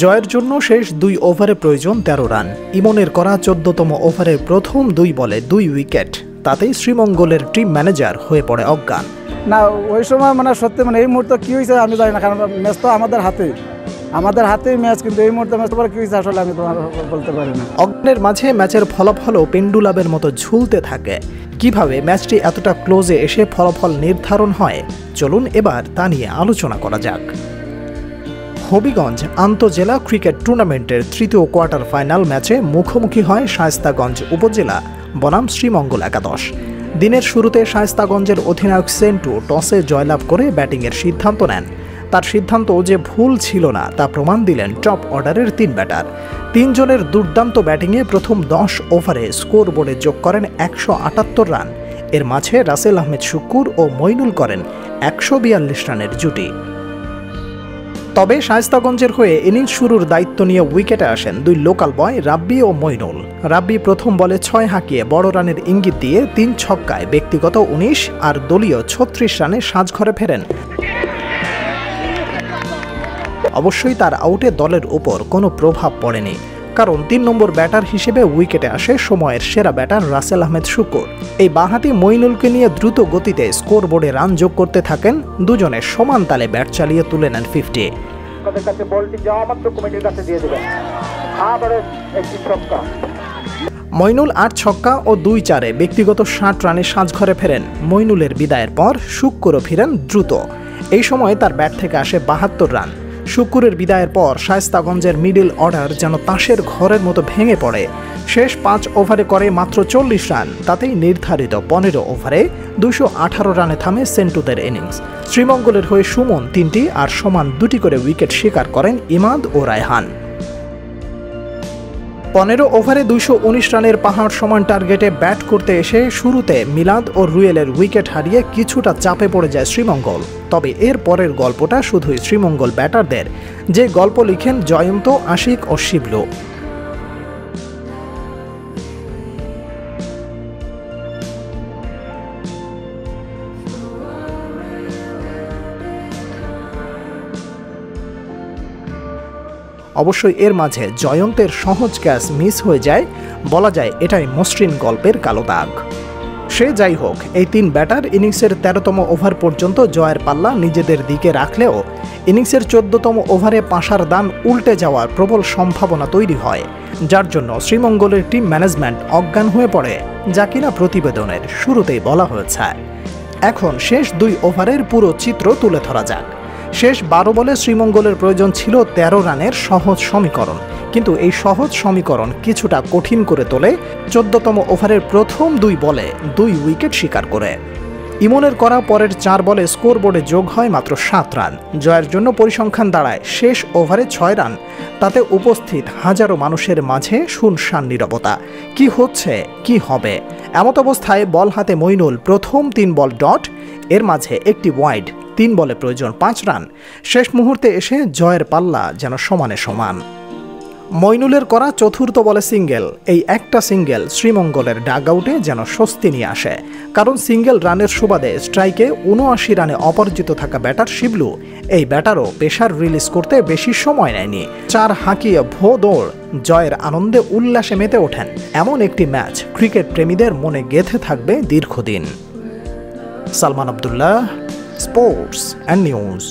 জয়ের জন্য শেষ 2 ওভারে প্রয়োজন 13 রান। ইমনের করা 14তম ওভারের প্রথম 2 বলে 2 উইকেট, তাতেই শ্রীমঙ্গলের টিম ম্যানেজার হয়ে পড়ে অজ্ঞান। না ওই সময় সত্যি এই মুহূর্তে কি হয়েছে আমি জানি না, কারণ ম্যাচ তো আমাদের হাতেই ম্যাচ, কিন্তু এই মুহূর্তে ম্যাচ কি হয়েছে আসলে আমি তোমার বলতে পারি না। অজ্ঞানের মাঝে ম্যাচের ফলাফলও পেন্ডুলামের মতো ঝুলতে থাকে। কিভাবে ম্যাচটি এতটা ক্লোজে এসে ফলাফল নির্ধারণ হয়, চলুন এবার তা নিয়ে আলোচনা করা যাক। হবিগঞ্জ আন্তঃজেলা ক্রিকেট টুর্নামেন্টের 3য় কোয়ার্টার ফাইনাল ম্যাচে মুখোমুখি হয় শায়েস্তাগঞ্জ উপজেলা বনাম শ্রীমঙ্গল একাদশ। দিনের শুরুতে শায়েস্তাগঞ্জের অধিনায়ক সেন্টু টসে জয়লাভ করে ব্যাটিংয়ের সিদ্ধান্ত নেন। তার সিদ্ধান্ত যে ভুল ছিল না তা প্রমাণ দিলেন টপ অর্ডারের 3 ব্যাটার। 3 জনের দুর্দান্ত ব্যাটিংয়ে প্রথম 10 ওভারে স্কোর বোর্ডে যোগ করেন 178 রান। এর মাঝে রাসেল আহমেদ শুক্কুর ও মইনুল করেন 142 রানের জুটি। তবে শায়েস্তাগঞ্জের হয়ে ইনিংস শুরুর দায়িত্ব নিয়ে উইকেটে আসেন 2 লোকাল বয় রাব্বি ও মইনুল। রাব্বি প্রথম বলে 6 হাঁকিয়ে বড় রানের ইঙ্গিত দিয়ে 3 ছক্কায় ব্যক্তিগত 19 আর দলীয় 36 রানে সাজঘরে ফেরেন। অবশ্যই তার আউটে দলের উপর কোনো প্রভাব পড়েনি, কারণ 3 নম্বর ব্যাটার হিসেবে উইকেটে আসে সময়ের সেরা ব্যাটার রাসেল আহমেদ শুক্কুর। এই বাঁহাতি মইনুলকে নিয়ে দ্রুত গতিতে স্কোর বোর্ডে রান যোগ করতে থাকেন। দুজনে সমান তালে ব্যাট চালিয়ে তুলে নেন 50। মইনুল 8 ছক্কা ও 2 চারে ব্যক্তিগত 60 রানে সাজঘরে ফেরেন। মইনুলের বিদায়ের পর শুক্কুরও ফিরেন দ্রুত। এই সময় তার ব্যাট থেকে আসে 72 রান। শুক্কুরের বিদায়ের পর শায়েস্তাগঞ্জের মিডল অর্ডার যেন তাসের ঘরের মতো ভেঙে পড়ে। শেষ 5 ওভারে করে মাত্র 40 রান, তাতেই নির্ধারিত 15 ওভারে 218 রানে থামে সেন্টুদের ইনিংস। শ্রীমঙ্গলের হয়ে সুমন 3টি আর সমান 2টি করে উইকেট শিকার করেন ইমাদ ও রায়হান। 15 ওভারে 219 রানের পাহাড় সমান টার্গেটে ব্যাট করতে এসে শুরুতে মিলাদ ও রুয়েলের উইকেট হারিয়ে কিছুটা চাপে পড়ে যায় শ্রীমঙ্গল। তবে এর পরের গল্পটা শুধুই শ্রীমঙ্গল ব্যাটারদের, যে গল্প লিখেন জয়ন্ত, আশিক ও শিবলু। অবশ্যই এর মাঝে জয়ন্তের সহজ ক্যাচ মিস হয়ে যায়, বলা যায় এটাই মসৃণ গল্পের কালো দাগ। সে যাই হোক, এই 3 ব্যাটার ইনিংসের 13তম ওভার পর্যন্ত জয়ের পাল্লা নিজেদের দিকে রাখলেও ইনিংসের 14তম ওভারে পাশার দান উল্টে যাওয়ার প্রবল সম্ভাবনা তৈরি হয়, যার জন্য শ্রীমঙ্গলের টিম ম্যানেজমেন্ট অজ্ঞান হয়ে পড়ে, যা কিনা প্রতিবেদনের শুরুতেই বলা হয়েছে। এখন শেষ 2 ওভারের পুরো চিত্র তুলে ধরা যাক। শেষ 12 বলে শ্রীমঙ্গলের প্রয়োজন ছিল 13 রানের সহজ সমীকরণ, কিন্তু এই সহজ সমীকরণ কিছুটা কঠিন করে তোলে 14তম ওভারের প্রথম 2 বলে 2 উইকেট শিকার করে। ইমনের করা পরের 4 বলে স্কোর বোর্ডে যোগ হয় মাত্র 7 রান। জয়ের জন্য পরিসংখ্যান দাঁড়ায় শেষ ওভারে 6 রান। তাতে উপস্থিত হাজারো মানুষের মাঝে শুনশান নীরবতা। কি হচ্ছে, কি হবে? এমত অবস্থায় বল হাতে মইনুল প্রথম 3 বল ডট, এর মাঝে একটি ওয়াইড, 3 বলে প্রয়োজন 5 রান। শেষ মুহূর্তে এসে জয়ের পাল্লা যেন সমানে সমান। মইনুলের করা 4র্থ বলে সিঙ্গেল, এই একটা সিঙ্গেল শ্রীমঙ্গলের ডাগআউটে যেন স্বস্তি নিয়ে আসে, কারণ সিঙ্গেল রানের সুবাদে স্ট্রাইকে 79 রানে অপরাজিত থাকা ব্যাটার শিবলু এই ব্যাটারও পেশার রিলিজ করতে বেশি সময় নেয়নি। 4 হাঁকিয়ে ভো দৌড়, জয়ের আনন্দে উল্লাসে মেতে ওঠেন। এমন একটি ম্যাচ ক্রিকেট প্রেমীদের মনে গেঁথে থাকবে দীর্ঘদিন। Salman Abdullah, sports and news.